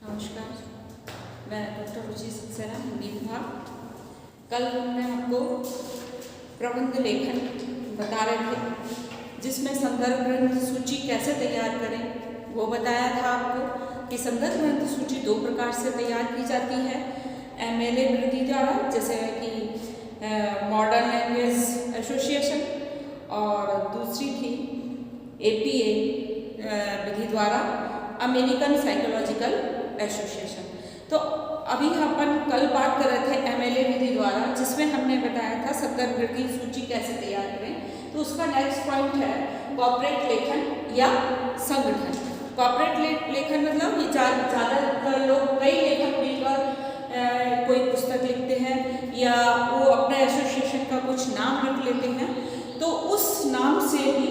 नमस्कार, मैं डॉक्टर रुचि सक्सेना, हिंदी विभाग। कल हमने आपको प्रबंध लेखन बता रहे थे, जिसमें संदर्भ ग्रंथ सूची कैसे तैयार करें वो बताया था आपको कि संदर्भ ग्रंथ सूची दो प्रकार से तैयार की जाती है। MLA विधि द्वारा, जैसे कि मॉडर्न लैंग्वेज एसोसिएशन, और दूसरी थी APA विधि द्वारा, अमेरिकन साइकोलॉजिकल एसोसिएशन। तो अभी अपन कल बात कर रहे थे MLA विधि द्वारा, जिसमें हमने बताया था संदर्भ ग्रंथ की सूची कैसे तैयार करें। तो उसका नेक्स्ट पॉइंट है कॉर्पोरेट लेखन या संगठन। कॉर्पोरेट लेखन मतलब ये ज़्यादातर लोग, कई लेखक मिलकर कोई पुस्तक लिखते हैं या वो अपने एसोसिएशन का कुछ नाम रख लेते हैं, तो उस नाम से ही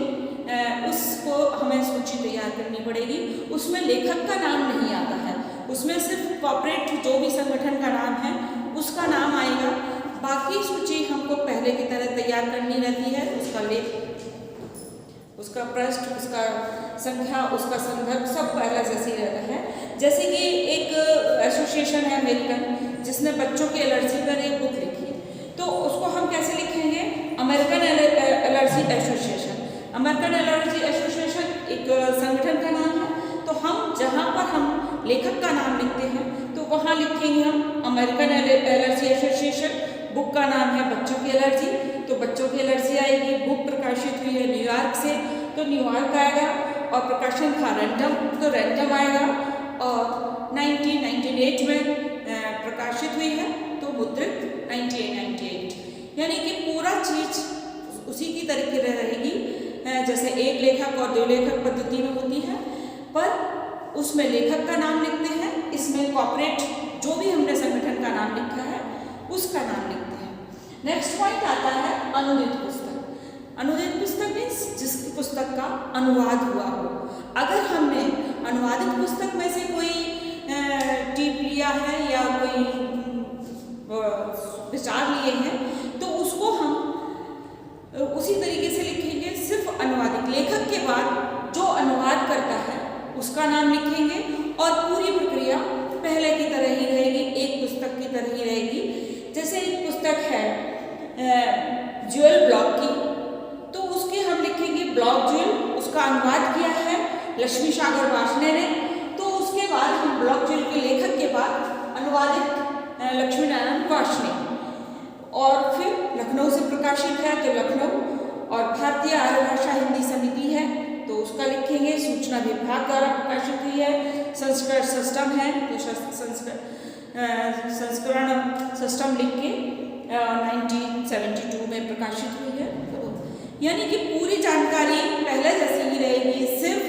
उसको हमें सूची तैयार करनी पड़ेगी। उसमें लेखक का नाम नहीं आता है, उसमें सिर्फ कॉर्पोरेट जो भी संगठन का नाम है उसका नाम आएगा। बाकी सूची हमको पहले की तरह तैयार करनी रहती है। उसका लेख, उसका पृष्ठ, उसका संख्या, उसका संदर्भ सब पहले जैसे ही रहता है। जैसे कि एक एसोसिएशन है अमेरिकन, जिसने बच्चों की एलर्जी पर एक बुक लिखी है, तो उसको हम कैसे लिखेंगे? American allergy association. American allergy association एक संगठन का नाम है। तो हम जहाँ पर हम लेखक का नाम लिखते हैं तो वहाँ लिखेंगे हम अमेरिकन एलर्जी एसोसिएशन। बुक का नाम है बच्चों की एलर्जी, तो बच्चों की एलर्जी आएगी। बुक प्रकाशित हुई है न्यूयॉर्क से, तो न्यूयॉर्क आएगा। और प्रकाशन था रैंडम, तो रैंडम आएगा। और 1998 में प्रकाशित हुई है, तो मुद्रित 1998। यानी कि पूरा चीज उसी की तरीके रहेगी, जैसे एक लेखक और दो लेखक पद्धति में होती है, पर उसमें लेखक का नाम लिखते हैं, इसमें कॉर्पोरेट जो भी हमने संगठन का नाम लिखा है उसका नाम लिखते हैं। नेक्स्ट पॉइंट आता है अनुदित पुस्तक। अनुदित पुस्तक मीन्स जिसकी पुस्तक का अनुवाद हुआ हो। अगर हमने अनुवादित पुस्तक में से कोई टिप लिया है या कोई विचार लिए हैं, तो उसको हम उसी तरीके से लिखेंगे। सिर्फ अनुवादित लेखक के बाद जो अनुवाद करता है उसका नाम लिखेंगे, और पूरी प्रक्रिया पहले की तरह ही रहेगी, एक पुस्तक की तरह ही रहेगी। जैसे एक पुस्तक है ज्वेल ब्लॉक की, तो उसके हम लिखेंगे ब्लॉक ज्वेल। उसका अनुवाद किया है लक्ष्मी सागर वार्ष्णेय ने। तो उसके बाद हम ब्लॉक ज्वेल के लेखक के बाद अनुवादित लक्ष्मी नारायण वार्ष्णेय। और फिर लखनऊ से प्रकाशित है तो लखनऊ, और भारतीय आर्य भाषा हिंदी समिति है तो उसका लिखेंगे। सूचना विभाग द्वारा प्रकाशित हुई है। संस्करण सिस्टम है तो संस्करण सिस्टम लिख के 1972 में प्रकाशित हुई है। तो यानी कि पूरी जानकारी पहले जैसी ही रहेगी, सिर्फ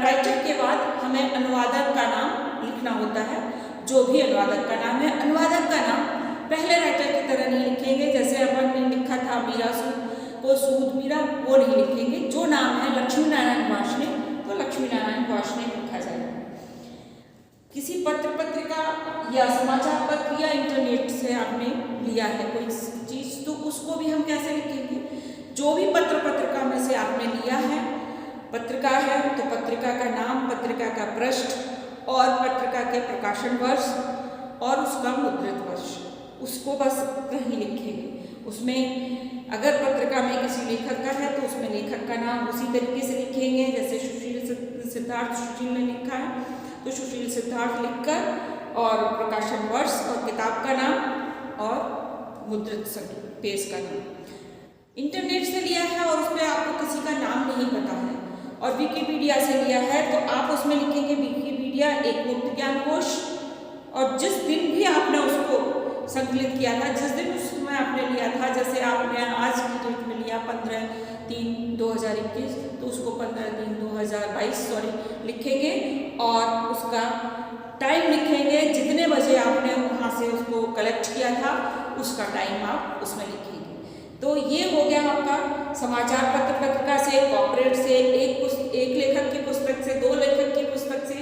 राइटर के बाद हमें अनुवादक का नाम लिखना होता है। जो भी अनुवादक का नाम है, अनुवादक का नाम पहले राइटर की तरह नहीं लिखेंगे। जैसे अपन ने लिखा था मीरा को सूद मीरा, वो नहीं लिखेंगे। जो नाम है लक्ष्मी नारायण वार्ष्णेय, तो लक्ष्मी नारायण वार्ष्णेय लिखा जाएगा। किसी पत्र पत्रिका या समाचार पत्र या इंटरनेट से आपने लिया है कोई चीज, तो उसको भी हम कैसे लिखेंगे? जो भी पत्र पत्रिका में से आपने लिया है, पत्रिका है तो पत्रिका का नाम, पत्रिका का पृष्ठ, और पत्रिका के प्रकाशन वर्ष और उसका मुद्रित वर्ष, उसको बस कहीं लिखेंगे। उसमें अगर पत्रिका में किसी लेखक का है तो उसमें लेखक का नाम उसी तरीके से लिखेंगे। जैसे सुशील सिद्धार्थ सुशील ने लिखा है तो सुशील सिद्धार्थ लिखकर, और प्रकाशन वर्ष और किताब का नाम और मुद्रित पेज का नाम। इंटरनेट से लिया है और उसमें आपको किसी का नाम नहीं पता है, और विकिपीडिया से लिया है तो आप उसमें लिखेंगे विकिपीडिया एक मुक्त ज्ञान कोश। और जिस दिन भी आपने उसको संकलित किया था, जिस दिन उसमें आपने लिया था, जैसे आपने आज की डेट में लिया 15/3/2021, तो उसको 15/3/2022 लिखेंगे, और उसका टाइम लिखेंगे। जितने बजे आपने वहाँ से उसको कलेक्ट किया था उसका टाइम आप उसमें लिखेंगे। तो ये हो गया आपका समाचार पत्र पत्रिका से, कॉर्पोरेट से, एक लेखक की पुस्तक से, दो लेखक की पुस्तक से,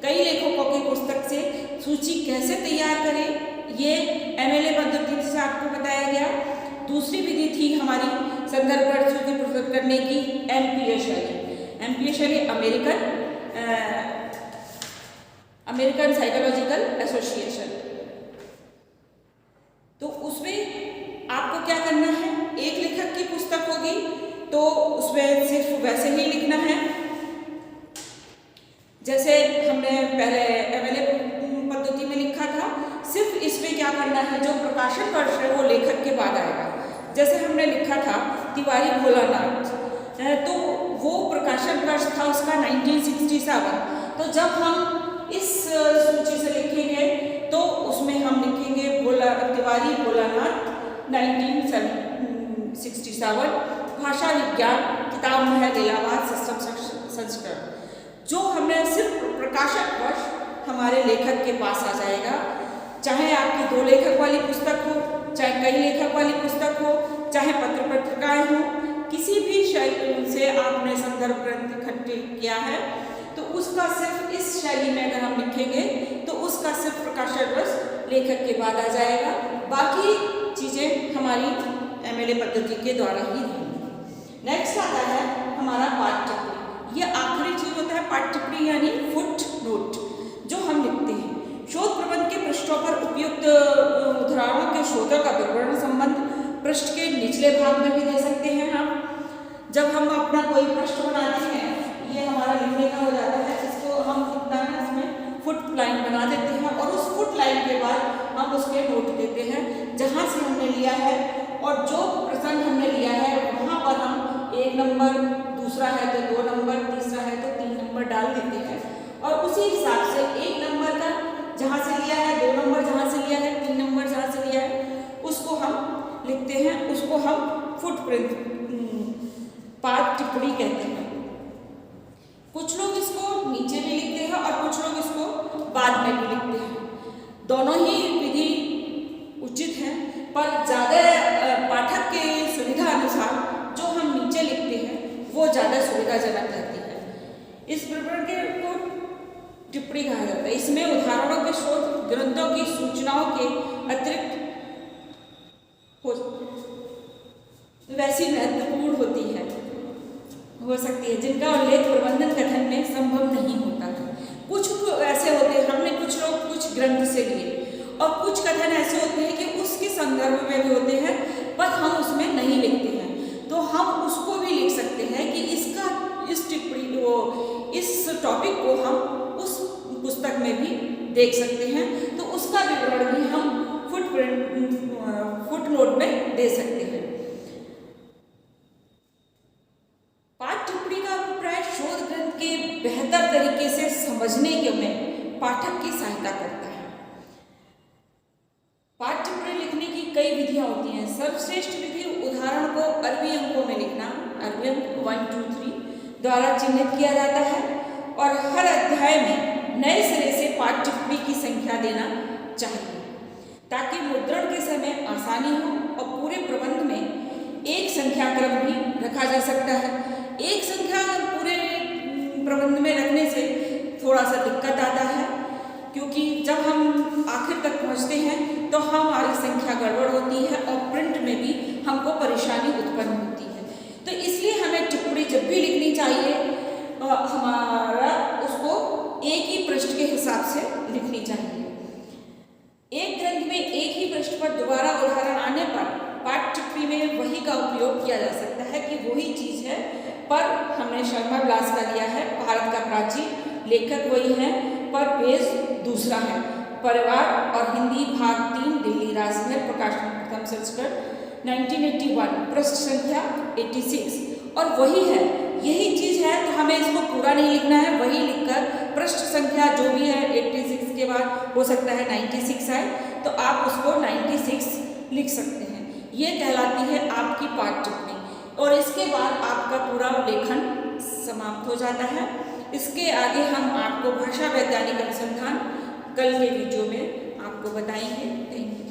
कई लेखकों की पुस्तक से सूची कैसे तैयार करें, ये MLA पद्धति से आपको बताया गया। दूसरी विधि थी हमारी संदर्भ ग्रंथ सूची प्रस्तुत करने की MPA शैली। MPA शैली अमेरिकन साइकोलॉजिकल एसोसिएशन। तो उसमें आपको क्या करना है, एक लेखक की पुस्तक होगी तो उसमें सिर्फ वैसे ही लिखना है जैसे हमने पहले एमएलए पद्धति में लिखा था। सिर्फ इसमें क्या करना है, जो प्रकाशन वर्ष है वो लेखक के बाद आएगा। जैसे हमने लिखा था तिवारी भोलानाथ, तो वो प्रकाशन वर्ष था उसका 1967। तो जब हम इस सूची से लिखेंगे तो उसमें हम लिखेंगे तिवारी भोलानाथ 1967 भाषा विज्ञान किताब महल इलाहाबाद सिस्टम संस्करण। जो हमने सिर्फ प्रकाशक वर्ष हमारे लेखक के पास आ जाएगा, चाहे आपकी 2 लेखक वाली पुस्तक हो, चाहे कई लेखक वाली पुस्तक हो, चाहे पत्र पत्रिकाएं हो, किसी भी शैली से आपने संदर्भ ग्रंथ इकट्ठे किया है तो उसका सिर्फ इस शैली में अगर हम लिखेंगे तो उसका सिर्फ प्रकाशन वर्ष लेखक के बाद आ जाएगा। बाकी चीज़ें हमारी एमएलए पद्धति के द्वारा ही होंगी। नेक्स्ट आता है हमारा पाठ टिप्पणी। ये आखिरी चीज होता है पाठ टिप्पणी यानी फुट नोट, जो हम लिखते हैं। शोध प्रबंध के पृष्ठों पर उपयुक्त उदाहरणों के शोधों का विवरण संबंध पृष्ठ के निचले भाग में भी दे सकते हैं आप। जब हम अपना कोई पृष्ठ बनाते हैं, ये हमारा लिखने का हो जाता है, इसको हम कितना है इसमें फुट लाइन बना देते हैं और उस फुट लाइन के बाद हम उसके नोट देते हैं जहाँ से हमने लिया है और जो प्रसंग हमने लिया है वहाँ पर हम 1 नंबर, दूसरा है तो 2 नंबर, तीसरा है तो 3 नंबर डाल देते हैं और उसी हिसाब से 1 नंबर का जहाँ से लिया है, 2 नंबर जहाँ से लिया है, 3 नंबर जहाँ से लिया है उसको हम लिखते हैं। उसको हम फुटप्रिंट पाठ टिप्पणी कहते हैं। कुछ लोग इसको नीचे भी लिखते हैं और कुछ लोग इसको बाद में भी लिखते हैं। दोनों ही विधि उचित है, पर ज़्यादा पाठक के सुविधा अनुसार जो हम नीचे लिखते हैं वो ज़्यादा सुविधाजनक रहती है। इस विवरण के को टिप्पणी कहा जाता है। इसमें उदाहरणों के शोध ग्रंथों की सूचनाओं के अतिरिक्त वैसी महत्वपूर्ण होती है हो सकती है जिनका उल्लेख प्रबंधन कथन में संभव नहीं होता है। कुछ ऐसे होते हैं, हमने कुछ लोग कुछ ग्रंथ से लिए और कुछ कथन ऐसे होते हैं कि उसके संदर्भ में भी होते हैं पर हम उसमें नहीं लिखते हैं, तो हम उसको भी लिख सकते हैं कि इस टिप्पणी को, इस टॉपिक को हम उस पुस्तक में भी देख सकते हैं, तो उसका विवरण भी हम फुट नोट में दे सकते हैं। पाठ टिप्पणी का अभिप्राय शोध ग्रंथ के बेहतर तरीके से समझने के में पाठक की सहायता करता है। पाठ टिप्पणी लिखने की कई विधियां होती हैं। सर्वश्रेष्ठ विधि उदाहरण को अरबी अंकों में लिखना, अरबी अंक 1, 2, 3 द्वारा चिन्हित किया जाता है और हर अध्याय में नए सिरे से पाठ टिप्पणी की संख्या देना चाहिए ताकि मुद्रण के समय आसानी हो और पूरे प्रबंध में एक संख्या क्रम भी रखा जा सकता है। एक संख्या पूरे प्रबंध में रखने से थोड़ा सा दिक्कत आता है, क्योंकि जब हम आखिर तक पहुंचते हैं तो हमारी संख्या गड़बड़ होती है और प्रिंट में भी हमको परेशानी उत्पन्न होती है। तो इसलिए हमें टिप्पणी जब भी लिखनी चाहिए हमारा उसको एक ही पृष्ठ के हिसाब से लिखनी चाहिए। एक ग्रंथ में एक ही पृष्ठ पर दोबारा उदाहरण आने पर पाठ टिप्पणी में वही का उपयोग किया जा सकता है कि वही चीज़ है, पर हमने शर्मा विलास का लिया है, भारत का प्राचीन लेखक वही है पर पेज दूसरा है। परिवार और हिंदी भाग 3 दिल्ली राजमहल प्रकाशन प्रथम संस्करण 1981 पृष्ठ संख्या 86 और वही है, यही चीज़ है। तो हमें इसको पूरा नहीं लिखना है, वही लिखकर पृष्ठ संख्या जो भी है 86 के बाद हो सकता है 96 आए, तो आप उसको 96 लिख सकते हैं। ये कहलाती है आपकी पाठ टिप्पणी और इसके बाद आपका पूरा लेखन समाप्त हो जाता है। इसके आगे हम आपको भाषा वैज्ञानिक अनुसंधान कल के वीडियो में आपको बताएंगे। Thank you.